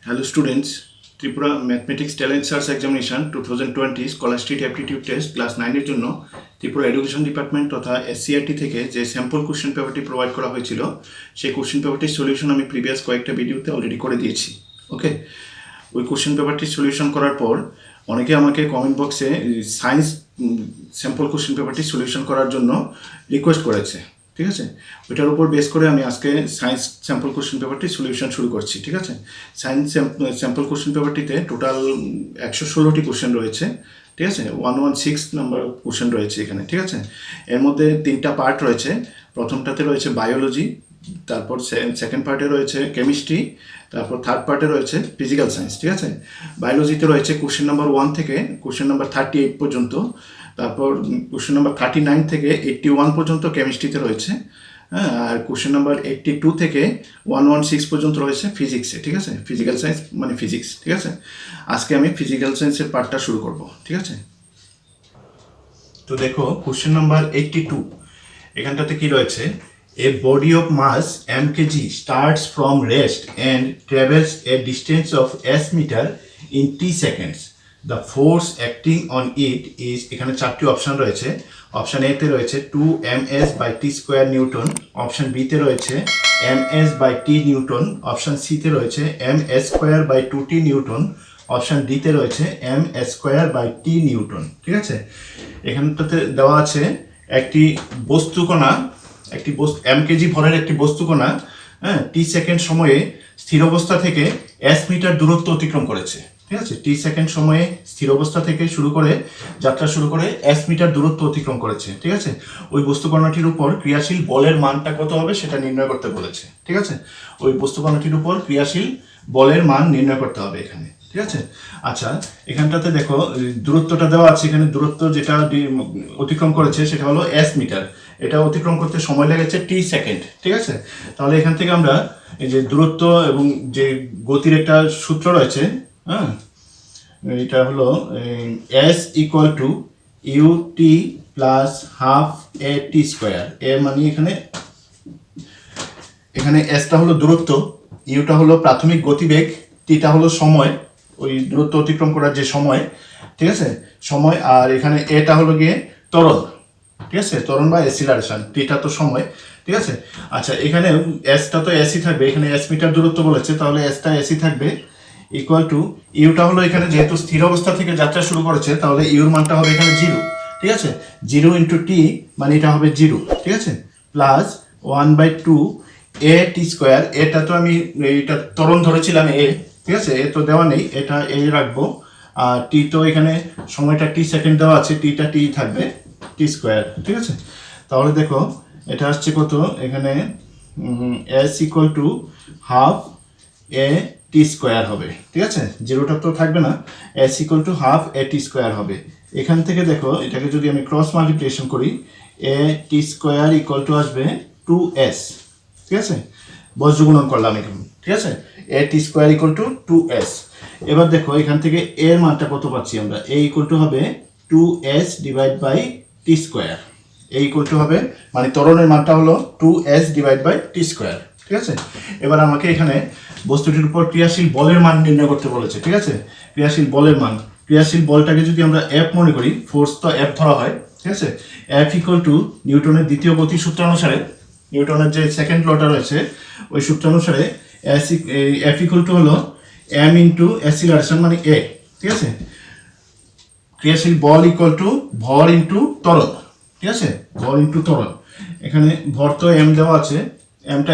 Hello students, Tripura Mathematics Talent Search Examination 2020 Scholastic Aptitude Test class 9 এর জন্য Tripura education department তথা SCRT থেকে যে স্যাম্পল কোশ্চেন পেপারটি প্রোভাইড করা হয়েছিল সেই কোশ্চেন পেপারটির সলিউশন আমি প্রিভিয়াস কয়েকটা ভিডিওতে অলরেডি করে দিয়েছি। ওকে, ওই কোশ্চেন পেপারটির সলিউশন করার পর অনেকে আমাকে কমেন্ট বক্সে সায়েন্স স্যাম্পল কোশ্চেন পেপারটি সলিউশন করার জন্য রিকোয়েস্ট করেছে। ঠিক আছে, ওইটার উপর বেস করে আমি আজকে সায়েন্স স্যাম্পল কোশ্চেন পেপারটি সলিউশন শুরু করছি। ঠিক আছে, সায়েন্স স্যাম্পল কোশ্চেন পেপারটিতে টোটাল 116টি কোশ্চেন রয়েছে। ঠিক আছে, 116 নাম্বার কোশ্চেন রয়েছে এখানে। ঠিক আছে, এর মধ্যে 3টা পার্ট রয়েছে। প্রথমটাতে রয়েছে বায়োলজি, তারপর সেকেন্ড পার্টে রয়েছে কেমিস্ট্রি, তারপর থার্ড পার্টে রয়েছে ফিজিক্যাল সায়েন্স। ঠিক আছে, বায়োলজিতে রয়েছে কোশ্চেন নাম্বার 1 থেকে কোশ্চেন নাম্বার 38 পর্যন্ত, তারপর কোশ্চেন নাম্বার 39 থেকে 81 পর্যন্ত কেমিস্ট্রিতে রয়েছে। হ্যাঁ, আর কোশ্চেন নাম্বার 82 থেকে 116 পর্যন্ত রয়েছে ফিজিক্সে। ঠিক আছে, ফিজিক্যাল সায়েন্স মানে ফিজিক্স। ঠিক আছে, আজকে আমি ফিজিক্যাল সায়েন্সের পার্টটা শুরু করব। ঠিক আছে, তো দেখো কোশ্চেন নাম্বার 82 এখানটাতে কি রয়েছে, a body of mass m kg starts from rest and travels a distance of s meter in t seconds. The force acting on it is, এখানে 4টি অপশন রয়েছে। অপশন এ তে রয়েছে 2 ms by t square newton, option B তে রয়েছে ms by t newton, option C তে রয়েছে ms square by 2t newton, option D তে রয়েছে ms square by t newton. ঠিক আছে, এখানটাতে দেওয়া আছে একটি বস্তুকণা, একটি এম কেজি ভরের একটি বস্তুকণা, হ্যাঁ, টি সেকেন্ড সময়ে স্থির অবস্থা থেকে এস মিটার দূরত্ব অতিক্রম করেছে। ঠিক আছে, টি সেকেন্ড সময়ে স্থির অবস্থা থেকে যাত্রা শুরু করে এস মিটার দূরত্ব অতিক্রম করেছে। ঠিক আছে, ওই বস্তুকণাটির উপর ক্রিয়াশীল বলের মানটা কত হবে সেটা নির্ণয় করতে বলেছে। ঠিক আছে, ওই বস্তুকণাটির উপর ক্রিয়াশীল বলের মান নির্ণয় করতে হবে এখানে। ঠিক আছে, আচ্ছা এখানটাতে দেখো দূরত্বটা দেওয়া আছে। এখানে দূরত্ব যেটা অতিক্রম করেছে সেটা হলো এস মিটার। এটা অতিক্রম করতে সময় লেগেছে টি সেকেন্ড। ঠিক আছে, তাহলে এখান থেকে আমরা এই যে দূরত্ব এবং যে গতির একটা সূত্র রয়েছে, হ্যাঁ, এটা হলো S equal to U T plus half A T square. A মানে এখানে এসটা হলো দূরত্ব, ইউটা হলো প্রাথমিক গতিবেগ, টিটা হলো সময়, ওই দূরত্ব অতিক্রম করার যে সময়। ঠিক আছে, সময়, আর এখানে এটা হলো গিয়ে ত্বরণ। ঠিক আছে, ত্বরণ বা অ্যাসিলারেশন, টিটা তো সময়। ঠিক আছে, আচ্ছা এখানে এসটা তো এসি থাকবে, এখানে এস মিটার দূরত্ব বলেছে, তাহলে এসটা এসি থাকবে ইকুয়াল টু ইউটা হলো এখানে যেহেতু স্থির অবস্থা থেকে যাত্রা শুরু করেছে তাহলে ইউর মানটা হবে এখানে 0। ঠিক আছে, 0 ইন্টু টি মানে এটা হবে 0। ঠিক আছে, প্লাস 1/2 এ টি স্কোয়ার। এটা তো আমি এটা ত্বরণ ধরেছিলাম এ। ঠিক আছে, এ তো দেওয়া নেই, এটা এ রাখবো। আর টি তো এখানে সময়টা টি সেকেন্ড দেওয়া আছে, টিটা টি থাকবে টি স্কোয়ার। ঠিক আছে, তাহলে দেখো এটা আসছে কত, এখানে S equal to half A T square হবে। ঠিক আছে, জিরোটা তো থাকবে না, S equal to half A T square হবে। এখান থেকে দেখো এটাকে যদি আমি ক্রস মাল্টিপ্লিকেশন করি, এ টি স্কোয়ার ইকুয়াল টু আসবে 2s। ঠিক আছে, বজ্রগুণন করলাম এখানে। ঠিক আছে, এ T square equal to 2s। এবার দেখো এখান থেকে এর মানটা কত পাচ্ছি আমরা, এ ইকুয়াল টু হবে 2s divide by T square. A equal to হবে মানে ত্বরণের মানটা হলো 2s divide by T square. ঠিক আছে, এবার আমাকে এখানে বস্তুটির উপর ক্রিয়াশীল বলের মান নির্ণয় করতে বলেছে। ঠিক আছে, ক্রিয়াশীল বলের মান, ক্রিয়াশীল বলটাকে যদি আমরা এফ মনে করি, ফোর্স তো এফ ধরা হয়। ঠিক আছে, এফ ইকুয়াল টু নিউটনের দ্বিতীয় গতি সূত্রানুসারে, নিউটনের যে সেকেন্ড লটা রয়েছে ওই সূত্রানুসারে এফ ইকুয়াল টু হলো এম ইন্টু অ্যাসিলারেশন মানে এ। ঠিক আছে, ক্রিয়াশীল বল ইকুয়াল টু ভর ইন্টু ত্বরণ। ঠিক আছে, ভর ইন্টু ত্বরণ, এখানে ভর তো এম দেওয়া আছে, এমটা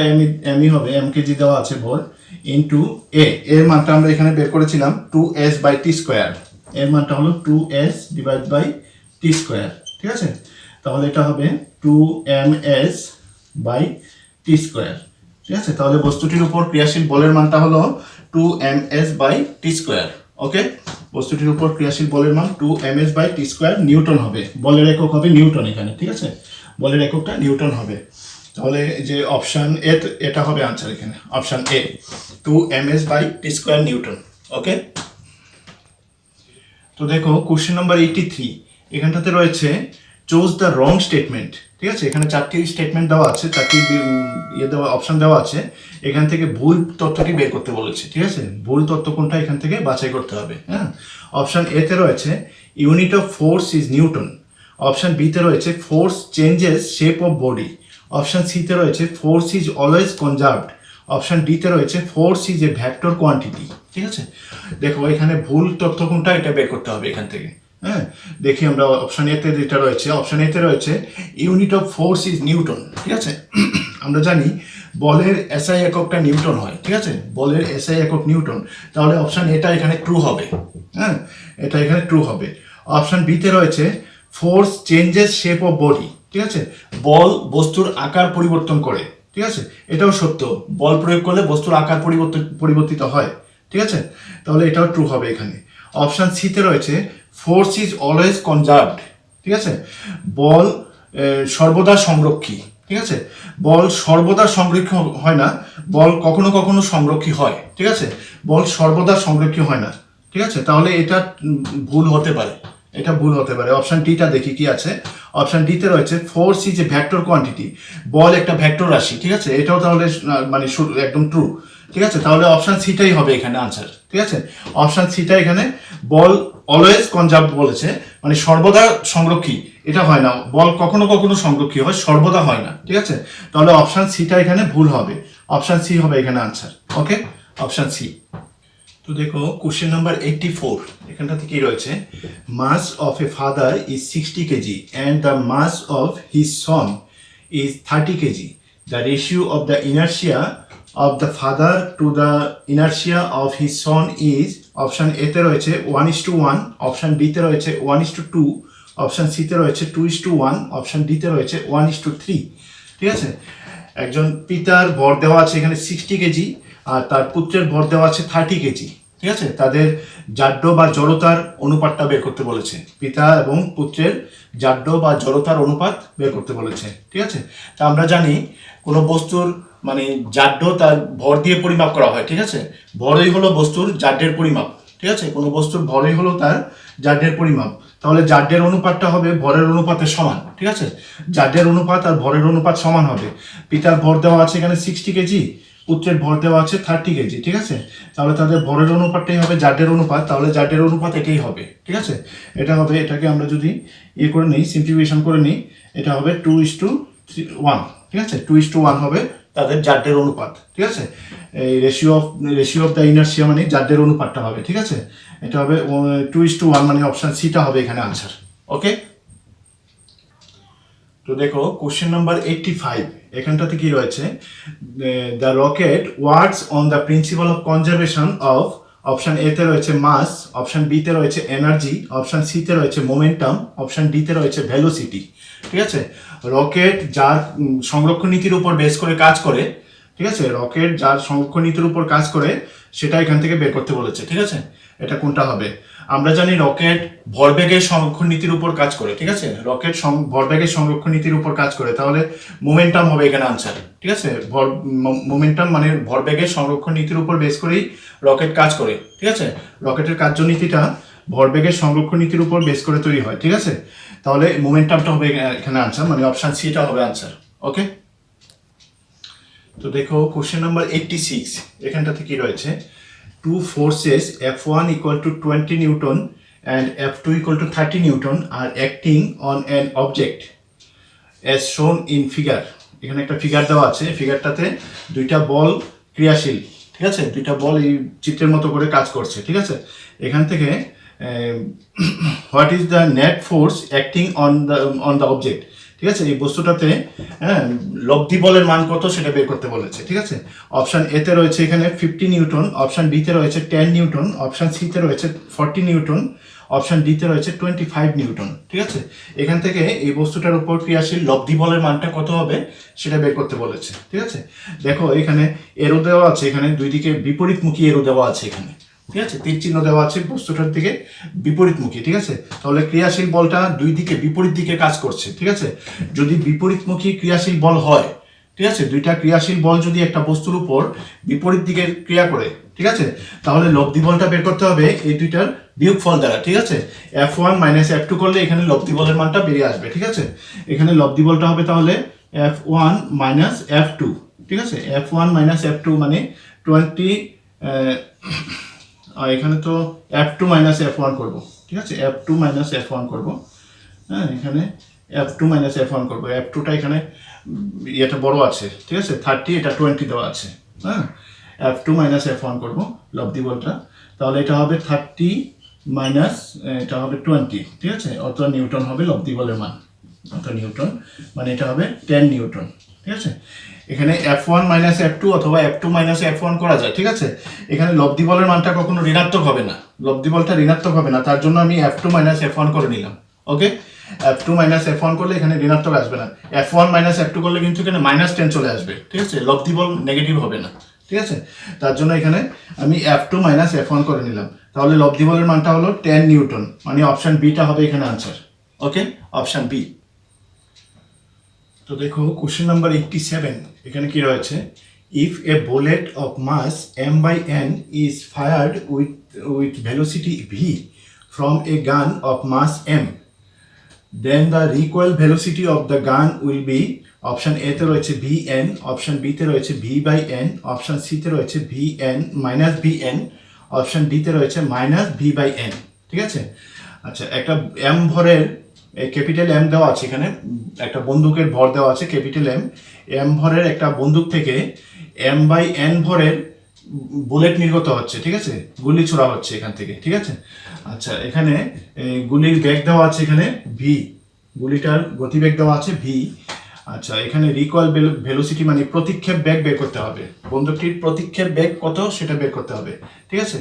এমই হবে, এম কেজি দেওয়া আছে ভর, ইন্টু এ, এর মানটা আমরা এখানে বের করেছিলাম 2s বাই টি স্কোয়ার। এর মানটা হলো 2s divide by T square. ঠিক আছে, তাহলে এটা হবে 2ms বাই টি স্কোয়ার। ঠিক আছে, তাহলে বস্তুটির উপর ক্রিয়াশীল বলের মানটা হলো 2ms বাই টি স্কোয়ার। ওকে, বস্তুটির উপর ক্রিয়াশীল বলের মান 2ms by T square Newton হবে, বলের একক হবে নিউটন এখানে। ঠিক আছে, বলের এককটা নিউটন হবে। তাহলে যে অপশান এ, এটা হবে আনসার এখানে, option A 2ms by T square newton. Okay, তো দেখো কোশ্চেন নাম্বার 83 এখানটাতে রয়েছে চুজ দ্য রং স্টেটমেন্ট ঠিক আছে, এখানে 4টি স্টেটমেন্ট দেওয়া আছে, 4টি দেওয়া অপশন দেওয়া আছে, এখান থেকে ভুল তথ্যটি বের করতে বলেছে। ঠিক আছে, ভুল তথ্য কোনটা এখান থেকে বাছাই করতে হবে। হ্যাঁ, অপশন এ তে রয়েছে unit of force is newton, option B তে রয়েছে force changes shape of body, option C তে রয়েছে force is always conserved, option D তে রয়েছে force is a vector quantity. ঠিক আছে, দেখো এখানে ভুল তথ্য কোনটা এটা বের করতে হবে এখান থেকে। হ্যাঁ, দেখি আমরা অপশন এ তে যেটা রয়েছে, অপশন এ তে রয়েছে unit of force is Newton. ঠিক আছে, আমরা জানি বলের এসআই এককটা নিউটন হয়। ঠিক আছে, বলের এসআই একক নিউটন, তাহলে অপশন এটা এখানে ট্রু হবে। হ্যাঁ, এটা এখানে ট্রু হবে। অপশন বি তে রয়েছে force changes shape of body. ঠিক আছে, বল বস্তুর আকার পরিবর্তন করে। ঠিক আছে, এটাও সত্য, বল প্রয়োগ করলে বস্তুর আকার পরিবর্তিত হয়। ঠিক আছে, তাহলে এটাও ট্রু হবে এখানে। অপশন সি তে রয়েছে ফোর্স ইজ অলওয়েজ কনজার্ভড। ঠিক আছে, বল সর্বদা সংরক্ষী। ঠিক আছে, বল সর্বদা সংরক্ষী হয় না, বল কখনো কখনো সংরক্ষী হয়। ঠিক আছে, বল সর্বদা সংরক্ষী হয় না। ঠিক আছে, তাহলে এটা ভুল হতে পারে, এটা ভুল হতে পারে। অপশন ডিটা দেখি কি আছে। অপশন ডিতে রয়েছে force is a vector quantity, বল একটা ভেক্টর রাশি। ঠিক আছে, এটাও তাহলে মানে একদম ট্রু। ঠিক আছে, তাহলে অপশন সিটাই হবে এখানে আনসার। ঠিক আছে, অপশন সিটা এখানে বল অলওয়েজ কনজার্ভ বলেছে, মানে সর্বদা সংরক্ষী, এটা হয় না, বল কখনো কখনো সংরক্ষী হয়, সর্বদা হয় না। ঠিক আছে, তাহলে অপশন সিটা এখানে ভুল হবে, অপশন সি হবে এখানে আনসার। ওকে, অপশন সি। তো দেখো কোশ্চেন নাম্বার 84, এখানটাতে কি রয়েছে, mass of a father is 60 KG and the mass of his son is 30 KG, the ratio of the inertia of the father to the inertia of his son is, option A তে রয়েছে 1:1, option B তে রয়েছে 1:2, option C তে রয়েছে 2:1, option D তে রয়েছে 1:3। ঠিক আছে, একজন পিতার ভর দেওয়া আছে এখানে 60 কেজি আর তার পুত্রের ভর দেওয়া আছে 30 কেজি। ঠিক আছে, তাদের জাড্য বা জড়তার অনুপাতটা বের করতে বলেছে, পিতা এবং পুত্রের জাড্য বা জড়তার অনুপাত বের করতে বলেছে। ঠিক আছে, তা আমরা জানি কোনো বস্তুর মানে জাড্য তার ভর দিয়ে পরিমাপ করা হয়। ঠিক আছে, ভরই হলো বস্তুর জাড্যের পরিমাপ। ঠিক আছে, কোনো বস্তুর ভরই হলো তার জাড্যের পরিমাপ, তাহলে জাড্যের অনুপাতটা হবে ভরের অনুপাতের সমান। ঠিক আছে, জাড্যের অনুপাত আর ভরের অনুপাত সমান হবে। পিতার ভর দেওয়া আছে এখানে 60 কেজি, পুত্রের ভর দেওয়া আছে 30 কেজি। ঠিক আছে, তাহলে তাদের ভরের অনুপাতটাই হবে জাড্যের অনুপাত, তাহলে জাড্যের অনুপাত এটাই হবে। ঠিক আছে, এটা হবে, এটাকে আমরা যদি ইয়ে করে নিই, সিম্পলিফিকেশন করে নিই, এটা হবে 2:1। ঠিক আছে, 2:1 হবে তাদের জাড্যের অনুপাত। ঠিক আছে, এই রেশিও অফ দ্য ইনার্শিয়া মানে জাড্যের অনুপাতটা হবে। ঠিক আছে, এটা হবে 2:1, মানে অপশন সিটা হবে এখানে আনসার। ওকে, তো দেখো কোশ্চেন নাম্বার 85, এখানটাতে কি রয়েছে, the rocket works on the principal of conservation of, option A তে রয়েছে মাস, অপশন বি তে রয়েছে এনার্জি, অপশন সি তে রয়েছে মোমেন্টাম, অপশন ডি তে রয়েছে ভেলোসিটি। ঠিক আছে, রকেট যার সংরক্ষণ নীতির উপর বেস করে কাজ করে, ঠিক আছে, রকেট যার সংরক্ষণ নীতির উপর কাজ করে সেটা এখান থেকে বের করতে বলেছে। ঠিক আছে, এটা কোনটা হবে, আমরা জানি রকেট ভরবেগের সংরক্ষণ নীতির উপর কাজ করে। ঠিক আছে, রকেট ভরবেগের সংরক্ষণ নীতির উপর কাজ করে, তাহলে মোমেন্টাম হবে এখানে আনসার। ঠিক আছে, মোমেন্টাম মানে ভরবেগের সংরক্ষণ নীতির উপর বেস করেই রকেট কাজ করে। ঠিক আছে, রকেটের কার্যনীতিটা ভরবেগের সংরক্ষণ নীতির উপর বেস করে তৈরি হয়। ঠিক আছে, তাহলে মোমেন্টামটা হবে এখানে আনসার, মানে অপশন সিটা হবে আনসার। ওকে, তো দেখো কোশ্চেন নাম্বার 86, এখানটাতে কি রয়েছে, two forces F1 equal to 20 Newton and F2 equal to 30 Newton are acting on an object as shown in figure। এখানে একটা ফিগার দেওয়া আছে, ফিগারটাতে দুইটা বল ক্রিয়াশীল। ঠিক আছে, দুইটা বল এই চিত্রের মতো করে কাজ করছে। ঠিক আছে, এখান থেকে what is the net force acting on the object. ঠিক আছে, এই বস্তুটাতে হ্যাঁ লব্ধি বলের মান কত সেটা বের করতে বলেছে। ঠিক আছে, অপশন এ তে রয়েছে এখানে 50 নিউটন, অপশন বি তে রয়েছে 10 নিউটন, অপশন সি তে রয়েছে 40 নিউটন, অপশন ডি তে রয়েছে 25 নিউটন। ঠিক আছে, এখান থেকে এই বস্তুটার উপর ক্রিয়াশীল লব্ধি বলের মানটা কত হবে সেটা বের করতে বলেছে। ঠিক আছে, দেখো এখানে এরো দেওয়া আছে, এখানে দুই দিকে বিপরীতমুখী এরো দেওয়া আছে এখানে। ঠিক আছে, তীর চিহ্ন দেওয়া আছে বস্তুটার দিকে বিপরীতমুখী। ঠিক আছে, তাহলে ক্রিয়াশীল বলটা দুই দিকে বিপরীত দিকে কাজ করছে। ঠিক আছে, যদি বিপরীতমুখী ক্রিয়াশীল বল হয়, ঠিক আছে, দুইটা ক্রিয়াশীল বল যদি একটা বস্তুর উপর বিপরীত দিকে ক্রিয়া করে, ঠিক আছে? তাহলে লব্ধি বলটা বের করতে হবে এই দুইটার বিয়োগফল দ্বারা, ঠিক আছে? F1 মাইনাস F2 করলে এখানে লব্ধি বলের মানটা বেরিয়ে আসবে, ঠিক আছে? এখানে লব্ধি বলটা হবে তাহলে F1 মাইনাস F2, ঠিক আছে? F1 মাইনাস F2 মানে 20, এখানে তো F2 মাইনাস F1 করব, ঠিক আছে? F2 মাইনাস F1 করব, হ্যাঁ, এখানে F2 মাইনাস F1 করব। F2টা এখানে এটা বড় আছে, ঠিক আছে? 30, এটা 20 দেওয়া আছে, হ্যাঁ। F2 মাইনাস F1 করব লব্ধি বলটা, তাহলে এটা হবে 30 মাইনাস এটা হবে 20, ঠিক আছে? অত নিউটন হবে লব্ধি বলের মান, অত নিউটন মানে এটা হবে 10 নিউটন, ঠিক আছে? এখানে F1 মাইনাস F2 অথবা F2 মাইনাস F1 করা যায়, ঠিক আছে? এখানে লব্ধি বলের মানটা কখনো ঋণাত্মক হবে না, লব্ধি বলটা ঋণাত্মক হবে না, তার জন্য আমি F2 মাইনাস F1 করে নিলাম। ওকে, F2 মাইনাস F1 করলে এখানে ঋণাত্মক আসবে না, F1 মাইনাস F2 করলে কিন্তু এখানে মাইনাস 10 চলে আসবে, ঠিক আছে? লব্ধি বল নেগেটিভ হবে না, ঠিক আছে? তার জন্য এখানে আমি F2 মাইনাস F1 করে নিলাম, তাহলে লব্ধি বলের মানটা হলো 10 নিউটন, মানে অপশন বিটা হবে এখানে আনসার। ওকে, অপশন বি। তো দেখো কোশ্চেন নাম্বার 87, এখানে কি রয়েছে? If a bullet of mass m by n is fired with velocity v from a gun of mass m, then the recoil velocity of the gun will be, option A তে রয়েছে vn, option B তে রয়েছে v by n, option C তে রয়েছে vn minus vn, option D তে রয়েছে minus v by n, ঠিক আছে? আচ্ছা, একটা m ভরের ক্যাপিটাল এম দেওয়া আছে, এখানে একটা বন্দুকের ভর দেওয়া আছে ক্যাপিটাল এম ভরের একটা বন্দুক থেকে এম বাই এন ভরের বুলেট নির্গত হচ্ছে, ঠিক আছে? গুলি ছোড়া হচ্ছে এখান থেকে, ঠিক আছে? আচ্ছা, এখানে গুলির বেগ দেওয়া আছে এখানে ভি, গুলিটার গতিবেগ দেওয়া আছে ভি। আচ্ছা, এখানে রিকয়েল ভেলোসিটি মানে প্রতিক্ষেপ বেগ বের করতে হবে, বন্দুকটির প্রতিক্ষেপ বেগ কত সেটা বের করতে হবে, ঠিক আছে?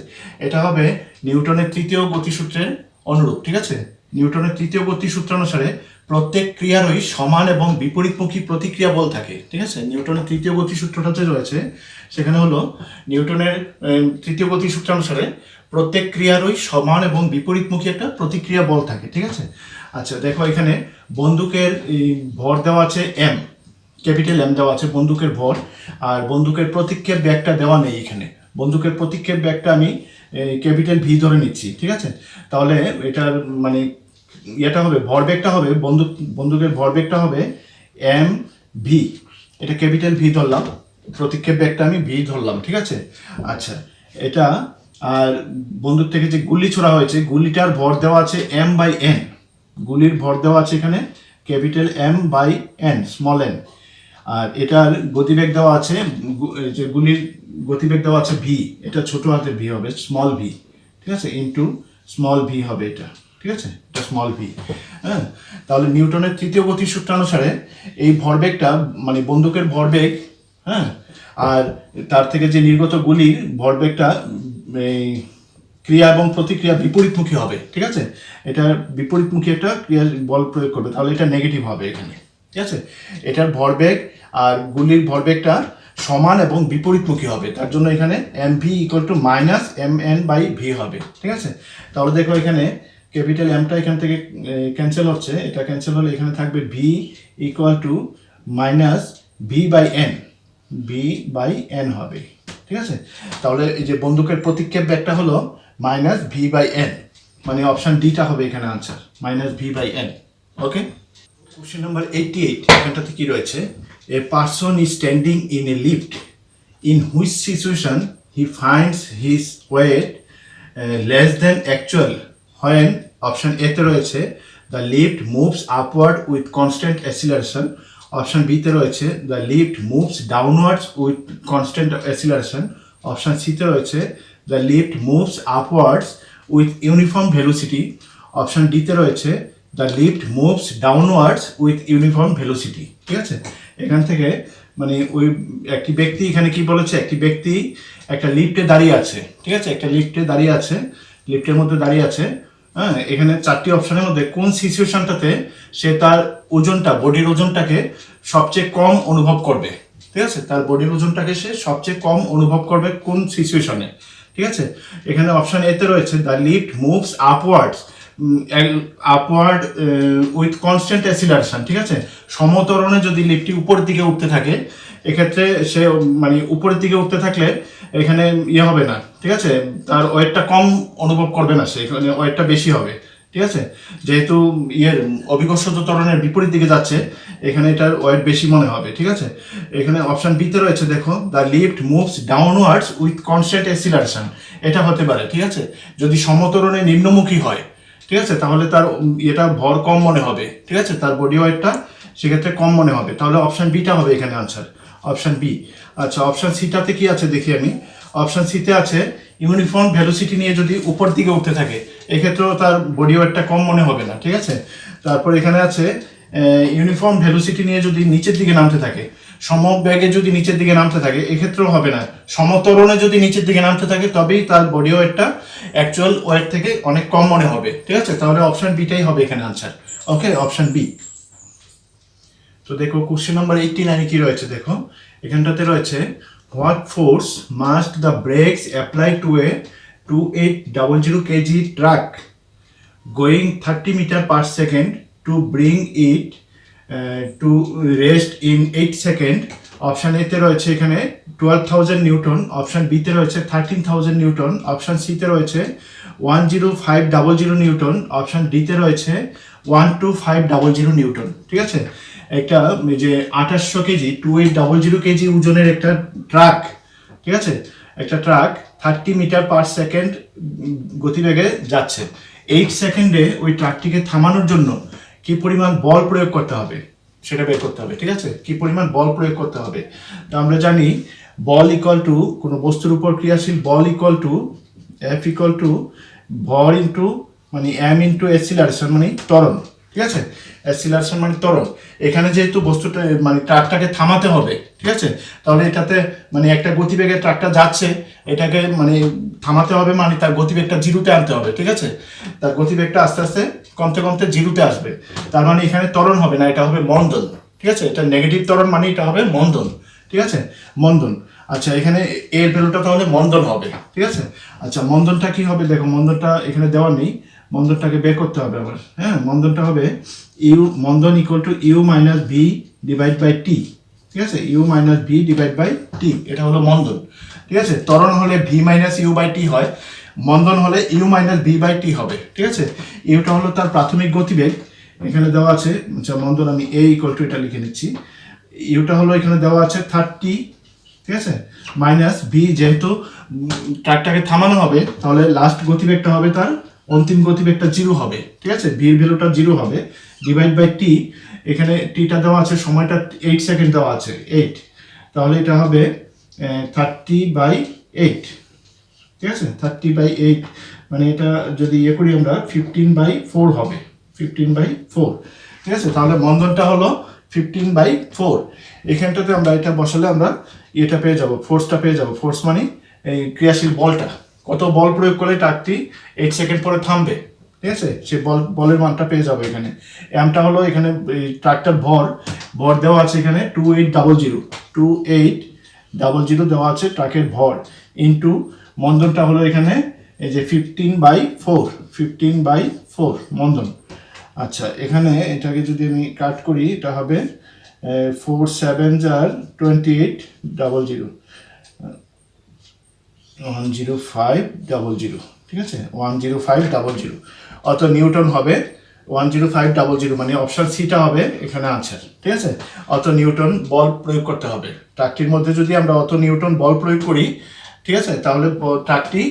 এটা হবে নিউটনের তৃতীয় গতিসূত্রের অনুরূপ, ঠিক আছে? নিউটনের তৃতীয় গতিসূত্র অনুসারে প্রত্যেক ক্রিয়ারই সমান এবং বিপরীতমুখী প্রতিক্রিয়া বল থাকে, ঠিক আছে? নিউটনের তৃতীয় গতিসূত্রটা যে রয়েছে সেখানে হলো নিউটনের তৃতীয় গতিসূত্র অনুসারে প্রত্যেক ক্রিয়ারই সমান এবং বিপরীতমুখী একটা প্রতিক্রিয়া বল থাকে, ঠিক আছে? আচ্ছা, দেখো এখানে বন্দুকের ভর দেওয়া আছে এম, ক্যাপিটাল এম দেওয়া আছে বন্দুকের ভর, আর বন্দুকের প্রতিক্ষেপ ব্যাগটা দেওয়া নেই এখানে। বন্দুকের প্রতিক্ষেপ ব্যাগটা আমি ক্যাপিটাল ভি ধরে নিচ্ছি, ঠিক আছে? তাহলে এটার মানে এটা হবে ভরবেগটা হবে বন্দুকের ভরবেগটা হবে এম ভি, এটা ক্যাপিটাল ভি ধরলাম, প্রতিক্ষেপ ব্যাগটা আমি ভি ধরলাম, ঠিক আছে? আচ্ছা, এটা আর বন্দুক থেকে যে গুলি ছোড়া হয়েছে গুলিটার ভর দেওয়া আছে এম বাই এন, গুলির ভর দেওয়া আছে এখানে capital M by N small N, আর এটার গতিবেগ দেওয়া আছে, যে গুলির গতিবেগ দেওয়া আছে ভি, এটা ছোট হাতের ভি হবে স্মল ভি, ঠিক আছে? ইন্টু স্মল ভি হবে এটা, ঠিক আছে? এটা স্মল ভি, হ্যাঁ। তাহলে নিউটনের তৃতীয় গতিসূত্র অনুসারে এই ভরবেগটা মানে বন্দুকের ভরবেগ, হ্যাঁ, আর তার থেকে যে নির্গত গুলির ভরবেগটা এই ক্রিয়া এবং প্রতিক্রিয়া বিপরীতমুখী হবে, ঠিক আছে? এটা বিপরীতমুখী একটা ক্রিয়া বল প্রয়োগ করবে, তাহলে এটা নেগেটিভ হবে এখানে, ঠিক আছে? এটার ভরবেগ আর গুলির ভরবেগটা সমান এবং বিপরীতমুখী হবে, তার জন্য এখানে M V equal to minus M N by V হবে, ঠিক আছে? তাহলে দেখো এখানে ক্যাপিটাল এমটা এখান থেকে ক্যান্সেল হচ্ছে, এটা ক্যান্সেল হলে এখানে থাকবে V equal to minus V by N, V by N হবে, ঠিক আছে? তাহলে এই যে বন্দুকের প্রতিক্ষেপ ব্যাগটা হলো মাইনাস ভি বাই এন, মানে অপশন ডিটা হবে এখানে answer, minus V by N. Okay, question number 88, এখানটাতে কি রয়েছে? A person is standing in a lift in which situation he finds his weight less than actual when, option A তে রয়েছে the lift moves upward with constant acceleration, option B তে রয়েছে the lift moves downwards with constant acceleration, option C তে রয়েছে the lift moves upwards with uniform velocity, option D তে রয়েছে the lift moves downwards with uniform velocity, ঠিক আছে? এখান থেকে মানে ওই একটি ব্যক্তি এখানে কি বলেছে, একটি ব্যক্তি একটা লিফটে দাঁড়িয়ে আছে, ঠিক আছে? একটা লিফটে দাঁড়িয়ে আছে, লিফটের মধ্যে দাঁড়িয়ে আছে, হ্যাঁ। এখানে চারটি অপশনের মধ্যে কোন সিচুয়েশনটাতে সে তার ওজনটা, বডির ওজনটাকে সবচেয়ে কম অনুভব করবে, ঠিক আছে? তার বডির ওজনটাকে সে সবচেয়ে কম অনুভব করবে কোন সিচুয়েশনে, ঠিক আছে? এখানে অপশন এতে রয়েছে the lift moves upwards with constant acceleration, ঠিক আছে? সমতরণে যদি লিফটটি উপরের দিকে উঠতে থাকে, এক্ষেত্রে সে মানে উপরের দিকে উঠতে থাকলে এখানে ইয়ে হবে না, ঠিক আছে, তার ওয়েটটা কম অনুভব করবে না, সে এখানে ওয়েটটা বেশি হবে। ঠিক আছে, যেহেতু অভিকর্ষজ ত্বরণের বিপরীত দিকে যাচ্ছে, এখানে এটার ওয়েট বেশি মনে হবে। ঠিক আছে, এখানে অপশন বিতে রয়েছে দেখো, the lift moves downwards with constant acceleration. এটা হতে পারে। ঠিক আছে, যদি সমত্বরণে নিম্নমুখী হয়, ঠিক আছে, তাহলে তার এটা ভর কম মনে হবে। ঠিক আছে, তার বডি ওয়েটটা সেক্ষেত্রে কম মনে হবে। তাহলে অপশন বিটা হবে এখানে আনসার, অপশন বি। আচ্ছা, অপশন সিটাতে কি আছে দেখি আমি। অপশন সিতে আছে ইউনিফর্ম ভেলোসিটি নিয়ে যদি উপর দিকে উঠতে থাকে, এক্ষেত্রেও তার বডি ওয়েটটা কম মনে হবে না। ঠিক আছে, তারপর এখানে আছে ইউনিফর্ম ভেলোসিটি নিয়ে যদি নিচের দিকে নামতে থাকে, সমবেগে যদি নিচের দিকে নামতে থাকে, এক্ষেত্রেও হবে না। সমত্বরণে যদি নিচের দিকে নামতে থাকে, তবেই তার বডি ওয়েটটা অ্যাকচুয়াল ওয়েট থেকে অনেক কম মনে হবে। ঠিক আছে, তাহলে অপশন বিটাই হবে এখানে আনসার। ওকে, অপশন বি। তো দেখো কোশ্চেন নাম্বার 89 কি রয়েছে দেখো, এখানটাতে রয়েছে what force must the brakes apply to a 2800 kg truck going 30 metre per second to bring it to rest in 8 second. Option এতে রয়েছে এখানে 12,000 নিউটন, অপশন বিতে রয়েছে 13,000 নিউটন, অপশন সিতে রয়েছে 10500 নিউটন, অপশন ডিতে রয়েছে 12500 নিউটন। ঠিক আছে, একটা যে 2800 কেজি 2800 কেজি ওজনের একটা ট্রাক, ঠিক আছে, একটা ট্রাক 30 মিটার পার সেকেন্ড গতিবেগে যাচ্ছে। 8 সেকেন্ডে ওই ট্রাকটিকে থামানোর জন্য কি পরিমাণ বল প্রয়োগ করতে হবে সেটা বের করতে হবে। ঠিক আছে, কি পরিমাণ বল প্রয়োগ করতে হবে। তো আমরা জানি বল ইকুয়াল টু কোনো বস্তুর উপর ক্রিয়াশীল বল equal to F equal to ভর ইন্টু মানে এম ইন্টু অ্যাসিলারেশন মানে ত্বরণ। ঠিক আছে, অ্যাসিলারেশন মানে ত্বরণ। এখানে যেহেতু বস্তুটা মানে ট্রাকটাকে থামাতে হবে, ঠিক আছে, তাহলে এটাতে মানে একটা গতিবেগে ট্রাকটা যাচ্ছে, এটাকে মানে থামাতে হবে, মানে তার গতিবেগটা জিরোতে আনতে হবে। ঠিক আছে, তার গতিবেগটা আস্তে আস্তে কমতে কমতে জিরোতে আসবে। তার মানে এখানে ত্বরণ হবে না, এটা হবে মন্দন। ঠিক আছে, এটা নেগেটিভ ত্বরণ মানে এটা হবে মন্দন। ঠিক আছে, মন্দন। আচ্ছা, এখানে এর ভ্যালুটা তাহলে মন্দন হবে। ঠিক আছে, আচ্ছা মন্দনটা কি হবে দেখো, মন্দনটা এখানে দেওয়া নেই, মন্দনটাকে বের করতে হবে আবার। হ্যাঁ, মন্দনটা হবে ইউ মন্দন equal to U minus V divide by T. ঠিক আছে, U minus V divide by T, এটা হলো মন্দন। ঠিক আছে, ত্বরণ হলে V minus U by T হয়, মন্দন হলে U minus V by T হবে। ঠিক আছে, ইউটা হলো তার প্রাথমিক গতিবেগ, এখানে দেওয়া আছে। আচ্ছা, মন্দন আমি এ ইকুয়াল টু এটা লিখে নিচ্ছি, ইউটা হলো এখানে দেওয়া আছে 30, ঠিক আছে, মাইনাস ভি, যেহেতু ট্রাকটাকে থামানো হবে তাহলে লাস্ট গতিবেগটা হবে তার অন্তিম গতিবেগটা জিরো হবে। ঠিক আছে, ভির ভ্যালুটা জিরো হবে, ডিভাইড বাই টি। এখানে টিটা দেওয়া আছে, সময়টা 8 সেকেন্ড দেওয়া আছে 8, তাহলে এটা হবে 30/8। ঠিক আছে, 30/8 মানে এটা যদি ইয়ে করি আমরা 15/4 হবে, 15/4। ঠিক আছে, তাহলে মন্দনটা হলো 15/4। এখানটাতে আমরা এটা বসালে আমরা এটা পেয়ে যাব, ফোর্সটা পেয়ে যাব। ফোর্স মানে এই ক্রিয়াশীল বলটা, কত বল প্রয়োগ করলে ট্রাকটি 8 সেকেন্ড পরে থামবে। ঠিক আছে, সে বলের মানটা পেয়ে যাবে। এখানে এমটা হলো এখানে ট্রাকটার ভর দেওয়া আছে এখানে 2800 দেওয়া আছে ট্রাকের ভর, ইন্টু মন্দনটা হলো এখানে এই যে 15/4 মন্দন। আচ্ছা, এখানে এটাকে যদি আমি কাট করি, এটা হবে 4 7 2800 10500। ঠিক আছে, 10500 অত নিউটন হবে। 10500 মানে অপশন সিটা হবে এখানে আনসার। ঠিক আছে, অত নিউটন বল প্রয়োগ করতে হবে ট্রাকটির মধ্যে। যদি আমরা অত নিউটন বল প্রয়োগ করি, ঠিক আছে, তাহলে ট্রাকটি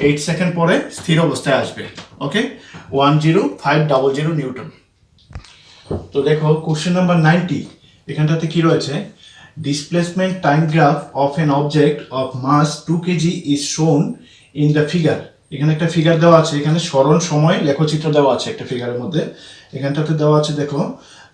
8 সেকেন্ড পরে স্থির অবস্থায় আসবে। ওকে, 10500 নিউটন। তো দেখো কোশ্চেন নাম্বার 90, এখানটাতে কি রয়েছে, displacement time graph of an object of mass 2 kg is shown in the figure। এখানে একটা ফিগার দেওয়া আছে, এখানে সরণ সময় লেখচিত্র দেওয়া আছে একটা ফিগারের মধ্যে। এখানটাতে দেওয়া আছে দেখো,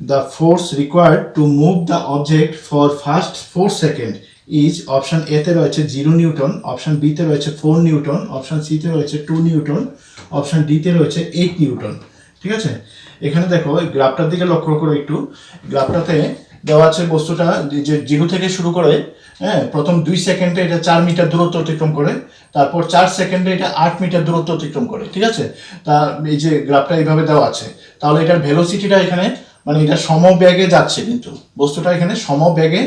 the force required to move the object for first 4 second is, option A তে রয়েছে 0 নিউটন, অপশন বি তে রয়েছে 4 নিউটন, অপশন সি তে রয়েছে 2 নিউটন, অপশন ডি তে রয়েছে 8 নিউটন। ঠিক আছে, এখানে দেখো গ্রাফটার দিকে লক্ষ্য করো একটু। গ্রাফটাতে দেওয়া আছে বস্তুটা যে 0 থেকে শুরু করে, হ্যাঁ, প্রথম 2 সেকেন্ডে এটা 4 মিটার দূরত্ব অতিক্রম করে, তারপর 4 সেকেন্ডে এটা 8 মিটার দূরত্ব অতিক্রম করে। ঠিক আছে, তা এই যে গ্রাফটা এইভাবে দেওয়া আছে, তাহলে এটার ভেলোসিটিটা এখানে মানে এটা সমবেগে যাচ্ছে, কিন্তু বস্তুটা এখানে সমবেগে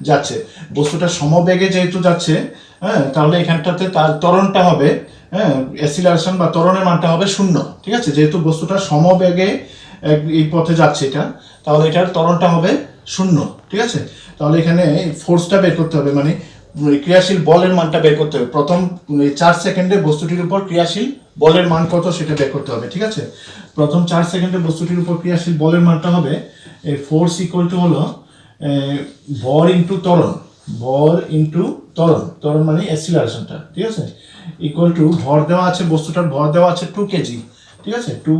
যাচ্ছে। বস্তুটা সমবেগে যেহেতু যাচ্ছে, হ্যাঁ, তাহলে এখানটাতে তার ত্বরণটা হবে, হ্যাঁ, অ্যাসিলারেশন বা ত্বরণের মানটা হবে 0, ঠিক আছে, যেহেতু বস্তুটা সমবেগে এই পথে যাচ্ছে এটা, তাহলে এটার ত্বরণটা হবে 0, ঠিক আছে। তাহলে এখানে ফোর্সটা বের করতে হবে, মানে ক্রিয়াশীল বলের মানটা বের করতে হবে। প্রথম 4 সেকেন্ডে বস্তুটির উপর ক্রিয়াশীল বলের মান কত সেটা বের করতে হবে, ঠিক আছে। প্রথম 4 সেকেন্ডে বস্তুটির উপর ক্রিয়াশীল বলের মানটা হবে ফোর্স ইকুয়াল টু হলো ভর ইন্টু ত্বরণ, ভর ইন্টু ত্বরণ, ত্বরণ মানে অ্যাসিলারেশনটা, ঠিক আছে, ইকুয়াল টু ভর দেওয়া আছে, বস্তুটার ভর দেওয়া আছে 2 কেজি, ঠিক আছে, 2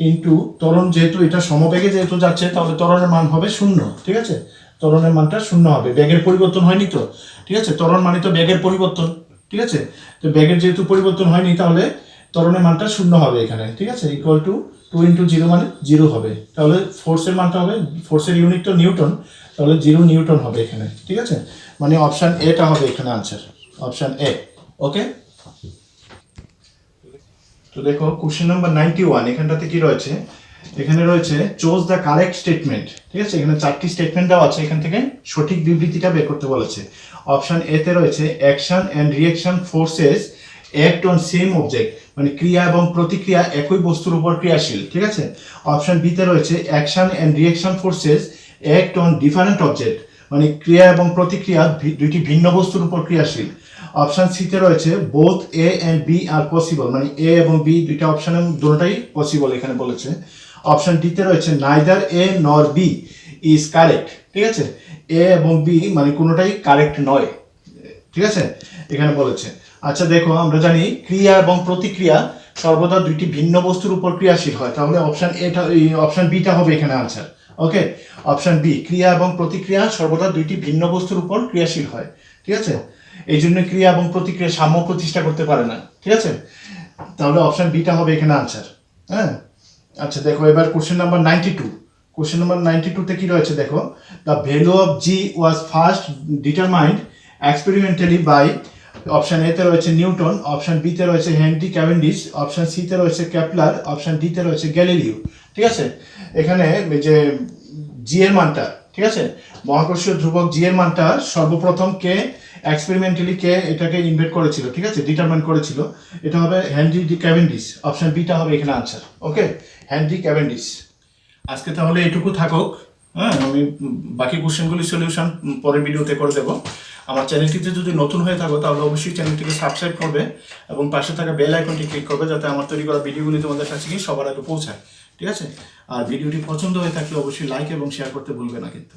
ইন্টু ত্বরণ, যেহেতু এটা সমবেগে যেহেতু যাচ্ছে তাহলে ত্বরণের মান হবে 0, ঠিক আছে, ত্বরণের মানটা 0 হবে, বেগের পরিবর্তন হয়নি তো, ঠিক আছে, ত্বরণ মানে তো বেগের পরিবর্তন, ঠিক আছে, তো বেগের যেহেতু পরিবর্তন হয়নি তাহলে ত্বরণের মানটা 0 হবে এখানে, ঠিক আছে, ইকুয়াল টু 2 ইন্টু 0 মানে 0 হবে, তাহলে ফোর্সের মানটা হবে, ফোর্সের ইউনিট তো নিউটন, তাহলে 0 নিউটন হবে এখানে, ঠিক আছে, মানে অপশান এটা হবে এখানে আনসার, অপশান এ। ওকে, তো দেখো কোশ্চেন নাম্বার 91, এখানটাতে কি রয়েছে, এখানে রয়েছে চুজ দ্য কারেক্ট স্টেটমেন্ট, ঠিক আছে, এখানে 4টি স্টেটমেন্ট দেওয়া আছে, এখান থেকে সঠিক বিবৃতিটা বের করতে বলেছে। অপশন এ তে রয়েছে action and reaction forces act on same object, মানে ক্রিয়া এবং প্রতিক্রিয়া একই বস্তুর উপর ক্রিয়াশীল, ঠিক আছে। অপশন বি তে রয়েছে action and reaction forces act on different object, মানে ক্রিয়া এবং প্রতিক্রিয়া দুইটি ভিন্ন বস্তুর উপর ক্রিয়াশীল। অপশন সি তে রয়েছে both A and B are possible, মানে এ এবং বি দুইটা অপশনের দুটোটাই পসিবল এখানে বলেছে। অপশন ডি তে রয়েছে নাইদার এ নর বি ইজ কারেক্ট, ঠিক আছে, এ এবং বি মানে কোনোটাই কারেক্ট নয়, ঠিক আছে, এখানে বলেছে। আচ্ছা দেখো, আমরা জানি ক্রিয়া এবং প্রতিক্রিয়া সর্বদা দুইটি ভিন্ন বস্তুর উপর ক্রিয়াশীল হয়, তাহলে অপশন এটা, অপশন বিটা হবে এখানে আনসার। ওকে, অপশন বি, ক্রিয়া এবং প্রতিক্রিয়া সর্বদা দুইটি ভিন্ন বস্তুর উপর ক্রিয়াশীল হয়, ঠিক আছে, এই জন্য ক্রিয়া এবং প্রতিক্রিয়া সাম্য প্রতিষ্ঠা করতে পারে না, ঠিক আছে, তাহলে অপশন বিটা হবে এখানে আনসার। হ্যাঁ, আচ্ছা দেখো এবার কোশ্চেন নাম্বার 92, কোশ্চেন নাম্বার 92 তে কি রয়েছে দেখো, the value of G was first determined experimentally by, option A তে রয়েছে নিউটন, অপশন বি তে রয়েছে হেনরি ক্যাভেন্ডিশ, অপশন সি তে রয়েছে কেপলার, অপশন ডি তে রয়েছে গ্যালিলিও, ঠিক আছে। এখানে যে জি এর মানটা, ঠিক আছে, মহাকর্ষীয় ধ্রুবক জি এর মানটা সর্বপ্রথম কে এক্সপেরিমেন্টালি কে এটাকে ইনভেন্ট করেছিল, ঠিক আছে, ডিটারমাইন করেছিল, এটা হবে Henry D Cavendish, option beta হবে এখানে আনসার। ওকে, হেনরি ক্যাভেন্ডিশ। আজকে তাহলে এটুকু থাকুক, হ্যাঁ, আমি বাকি কোশ্চেনগুলির সলিউশন পরের ভিডিওতে করে দেবো। আমার চ্যানেলটিতে যদি নতুন হয়ে থাকো তাহলে অবশ্যই চ্যানেলটিকে সাবস্ক্রাইব করবে এবং পাশে থাকা বেল আইকনটি ক্লিক করবে, যাতে আমার তৈরি করা ভিডিওগুলি তোমাদের কাছে গিয়ে সবার আগে পৌঁছায়, ঠিক আছে। আর ভিডিওটি পছন্দ হয়ে থাকলে অবশ্যই লাইক এবং শেয়ার করতে ভুলবে না কিন্তু।